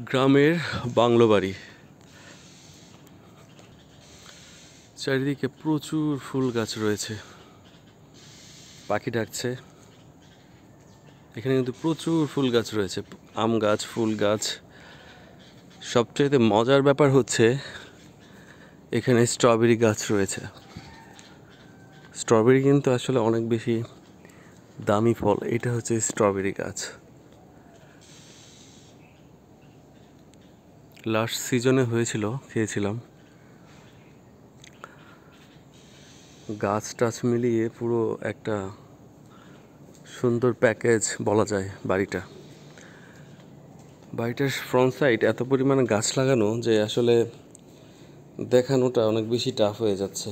গ্রামের বাংলো বাড়ি, চারিদিকে প্রচুর ফুল গাছ রয়েছে, পাখি ডাকছে। এখানে কিন্তু প্রচুর ফুল গাছ রয়েছে, আম গাছ, ফুল গাছ। সবচেয়ে মজার ব্যাপার হচ্ছে এখানে স্ট্রবেরি গাছ রয়েছে। স্ট্রবেরি কিন্তু আসলে অনেক বেশি দামি ফল। এটা হচ্ছে স্ট্রবেরি গাছ। লাস্ট সিজনে হয়েছিল, খেয়েছিলাম। গাছ টাছ মিলিয়ে পুরো একটা সুন্দর প্যাকেজ বলা যায় বাড়িটার ফ্রন্ট সাইড এত পরিমাণে গাছ লাগানো যে আসলে দেখানোটা অনেক বেশি টাফ হয়ে যাচ্ছে।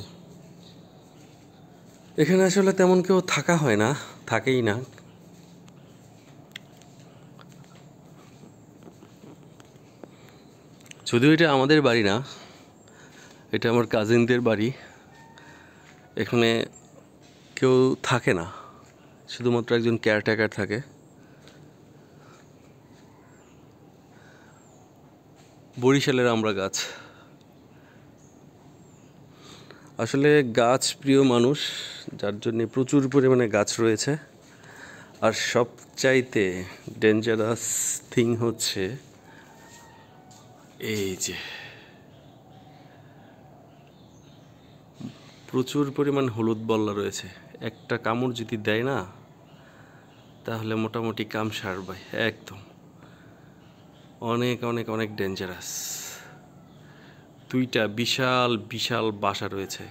এখানে আসলে তেমন কেউ থাকা হয় না, থাকেই না। যদিও এটা আমাদের বাড়ি না, এটা আমার কাজিনদের বাড়ি। এখানে কেউ থাকে না, শুধুমাত্র একজন কেয়ারটেকার থাকে। বরিশালের আমরা গাছ। আসলে গাছ প্রিয় মানুষ, যার জন্য প্রচুর পরিমাণে গাছ রয়েছে। আর সবচাইতে ডেঞ্জারাস থিং হচ্ছে এই যে প্রচুর পরিমাণ হলুদ বল্লা রয়েছে। একটা কামড় যদি দেয় না, তাহলে মোটামুটি কাম সারবে একদম। অনেক অনেক অনেক ডেঞ্জারাস। দুইটা বিশাল বিশাল বাসা রয়েছে।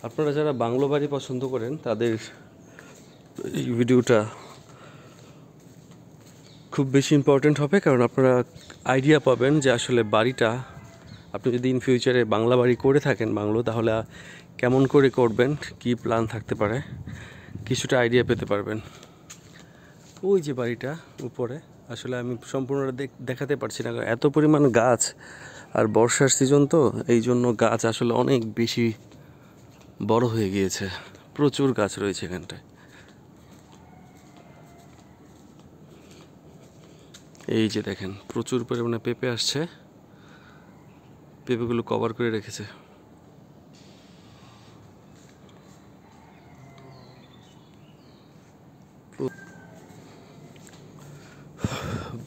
আপনারা যারা বাংলো বাড়ি পছন্দ করেন তাদের এই ভিডিওটা খুব বেশি ইম্পর্ট্যান্ট হবে, কারণ আপনারা আইডিয়া পাবেন যে আসলে বাড়িটা আপনি যদি ইন ফিউচারে বাংলা বাড়ি করে থাকেন, বাংলো, তাহলে কেমন করে করবেন, কি প্ল্যান থাকতে পারে, কিছুটা আইডিয়া পেতে পারবেন। ওই যে বাড়িটা উপরে, আসলে আমি সম্পূর্ণ দেখাতে পারছি না, এত পরিমাণ গাছ। আর বর্ষার সিজন তো, এই জন্য গাছ আসলে অনেক বেশি বড় হয়ে গিয়েছে। প্রচুর গাছ রয়েছে এখানটায়। এই যে দেখেন, প্রচুর পরিমাণে পেঁপে আসছে, পেঁপেগুলো কভার করে রেখেছে।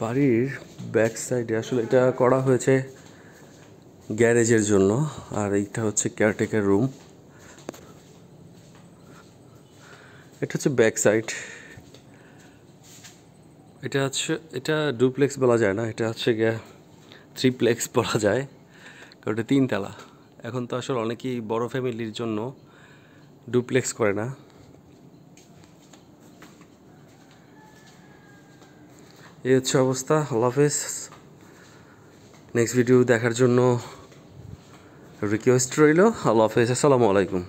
বাড়ির ব্যাক সাইডে আসলে এটা করা হয়েছে গ্যারেজের জন্য, আর এইটা হচ্ছে কেয়ারটেকার রুম। এটা হচ্ছে ব্যাক সাইড। এটা ডুপ্লেক্স বলা যায় না, এটা হচ্ছে থ্রিপ্লেক্স বলা যায়, কারণ এটা 3 তলা। এখন তো আসলে অনেকেই বড় ফ্যামিলির জন্য ডুপ্লেক্স করে না। এই হচ্ছে অবস্থা। আল্লাহ হাফেজ। নেক্সট ভিডিও দেখার জন্য রিকোয়েস্ট রইল। আল্লাহ হাফেজ, আসসালামু আলাইকুম।